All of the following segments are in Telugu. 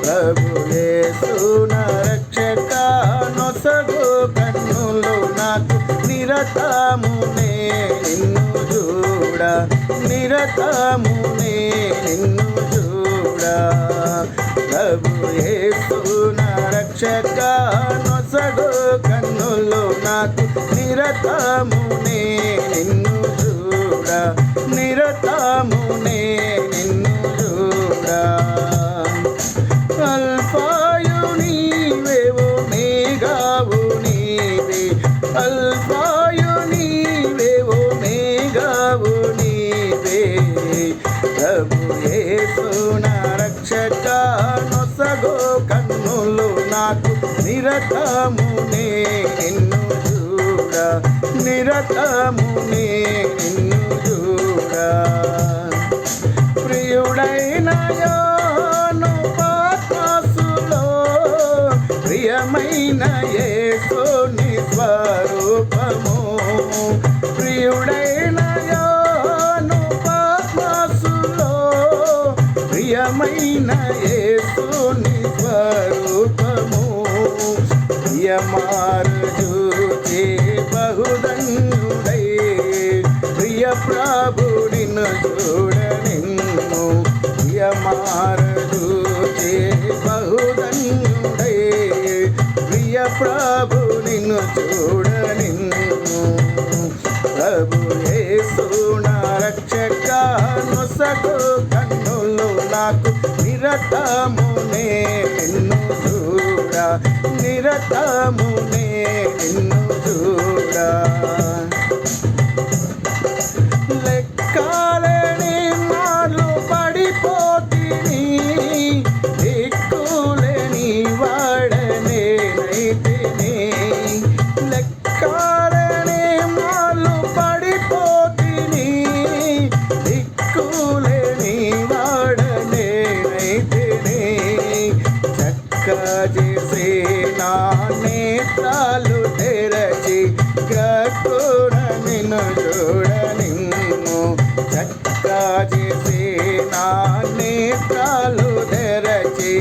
ప్రభు యేసు నా రక్షక నొసగు కన్నులు నాకు నిరతమునే నిన్ను చూడ నిరతమునే నిన్ను చూడ ప్రభు యేసు నా రక్షక నొసగు కన్నులు నాకు నిరతమునే నిన్ను చూడ నిరతమునే నిన్ను చూడ అల్ఫాయు నీవే ఓమేగావు నీవే అల్ఫాయు నీవే ఓమేగావు నీవే ప్రభు యేసు నా రక్షక నొసగు కన్నులు నాకు నిరతమునే నిన్ను చూడ నిరతమునే నిన్ను చూడ ప్రియుడైన యోను పాత్మసులో ప్రియమైన యేసుని స్వరూపము ప్రియుడైన యోను పాత్మసులో ప్రియమైన యేసుని స్వరూపము ప్రియమారుజూచే బహుధన్యుడై ప్రియ ప్రభుడిను చూడ నిన్ను ప్రియమారుజూచే బహుధన్యుడై ప్రియ ప్రభుడిను చూడ నిన్ను ప్రభు యేసు నా రక్షక నొసగు కన్నులు నాకు నిరతమునే నిన్ను చూడ నిరతమునే నిన్ను చూడ లెక్కలేని మార్లు పడిపోతిని దిక్కులేని వాడనేనైతిని లెక్కలేని మార్లు పడిపోతిని దిక్కులేని వాడనేనైతిని చక్క చేసే నా నేత్రాలు తెరచి గ్రక్కున నిన్ను చూడ నిన్ను చక్క చేసే నా నేత్రాలు తెరచి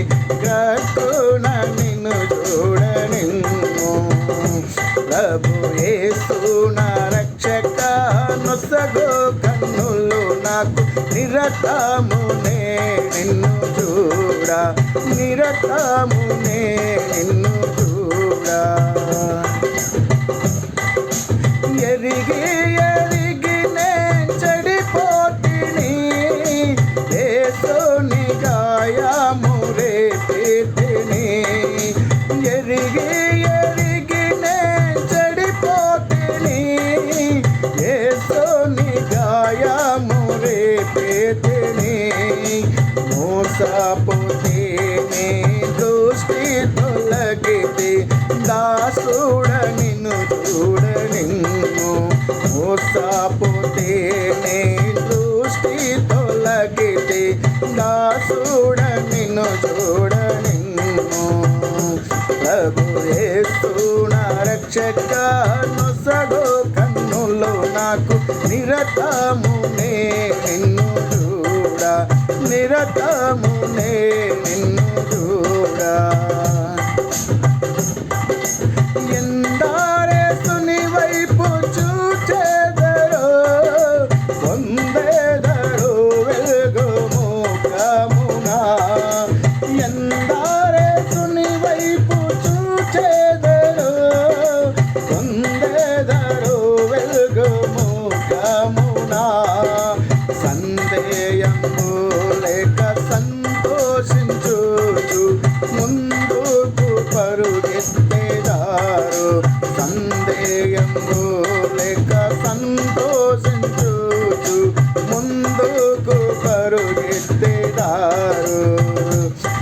గ్రక్కున నిన్ను చూడ నిన్ను ప్రభు యేసు నా రక్షక నొసగు కన్నులు నాకు నిరతమునే నిన్ను చూడ నిరతమునే నిన్ను చూడ ఎరిగి ఎరిగి నే చెడిపోతిని యేసుని గాయము రేపితిని ఎరిగి ఎరిగి నే చెడిపోతిని యేసుని గాయము రేపితిని మోసపోతేనే దృష్టి తొలగితే దాసుడ నిన్ను చూడ నిన్ను మోసపోతేనే దృష్టి తొలగితే దాసుడ నిన్ను చూడ నిన్ను ప్రభు యేసు నా రక్షక నొసగు కన్నులు నాకు నిరతమునే నిన్ను చూడ నిరతమునే నిన్ను చూడ ఎందారేసుని వైపు చూచెదరో పొందెదరో వెలుగు ముఖమునా ఎందారేసుని వైపు చూచెదరో పొందెదరో వెలుగు ముఖమునా సందేహము లేక సంతోషించుచు ముందుకు పరుగెత్తేదారు సందేహము లేక సంతోషించుచు ముందుకు పరుగెత్తేదారు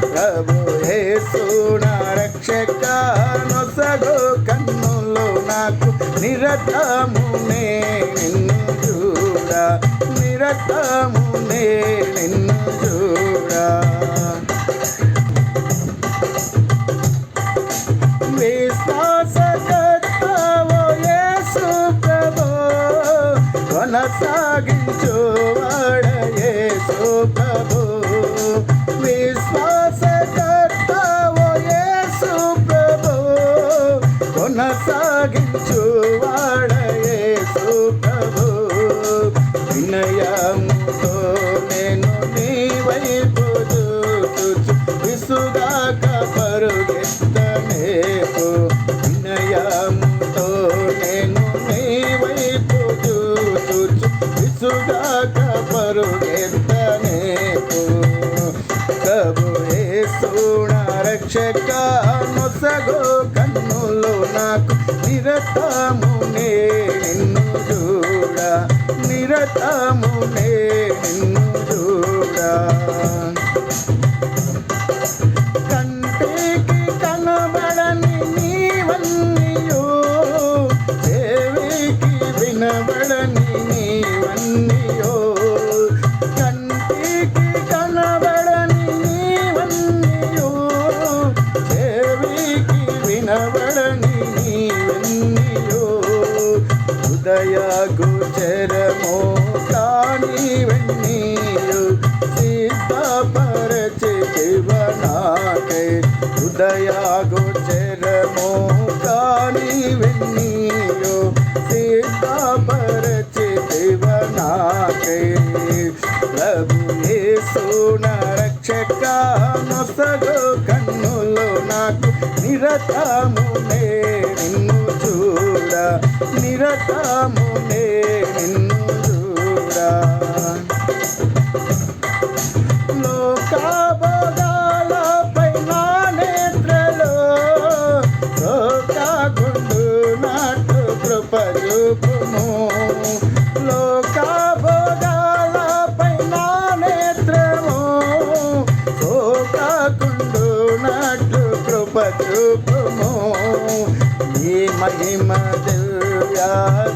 ప్రభు యేసు నా రక్షక నొసగు కన్నులు నాకు నిరతమునే నిన్ను చూడ నిరతమునే నిన్ను చూడ విశ్వాసకర్తవో యేసు ప్రభు కొనసాగించు వాడ యేసు ప్రభు విశ్వాస దీవించువాడ యేసు ప్రభు. వినయముతో నేను నీ వైపు చూచు విసుగాక పరుగెత్తనేపు. వినయముతో నేను నీ వైపు చూచు విసుగాక పరుగెత్తనేపు. ప్రభు యేసు నా రక్షక నొసగో కన్నులు నాకు నిరతమునే నిన్ను చూడ నిరతమునే నిన్ను చూడ. కంటికి కనబడని నీవన్నీయు చెవికి వినబడని నీవన్నీయో. కంటికి కనబడని నీవన్నీయు చెవికి వినబడని నీవన్నీయో. హృదయ గోచరమో కానివన్నీయు సిద్ధపరచితివ నాకై. హృదయ గోచరమో కానివన్నీయు సిద్ధపరచితివ నాకై. ప్రభు యేసు నా రక్షక నొసగో కన్నులు నాకు నిరతమునే నిన్ను చూడ నిరతమునే నిన్ను చూడ. లోకభోగాలపై నా నేత్రలో లోకగుండునట్టు కృప చూపుము. లోకభోగాలపై నా నేత్రము లోకగుండునట్టు కృప చూపుము. ఈ మహిమ దివ్య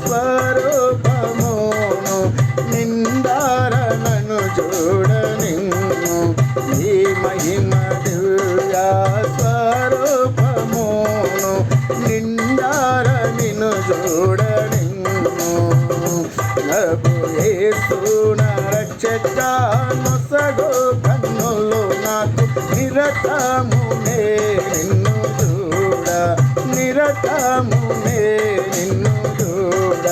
స్వరూపమును నిందారణను చూడనిమ్ము. ఈ మహిమ దివ్య స్వరూపమును నిందారణను చూడనిమ్ము. ప్రభు యేసు నా రక్షక నొసగో కన్నులు నాకు నిరతమునే నిన్ను చూడ నిరతమునే నిన్ను చూడ.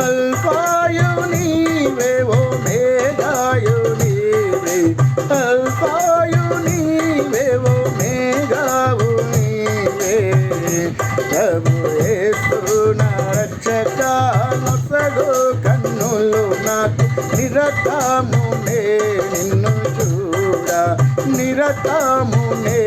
అల్ఫాయు నీవే ఓమేగాయు నీవే. అల్ఫాయు నీవే ఓమేగావు నీవే. ప్రభు యేసు నా రక్షక నొసగో కన్నులు నాకు నిరతమునే నిన్ను చూడ నిరతమునే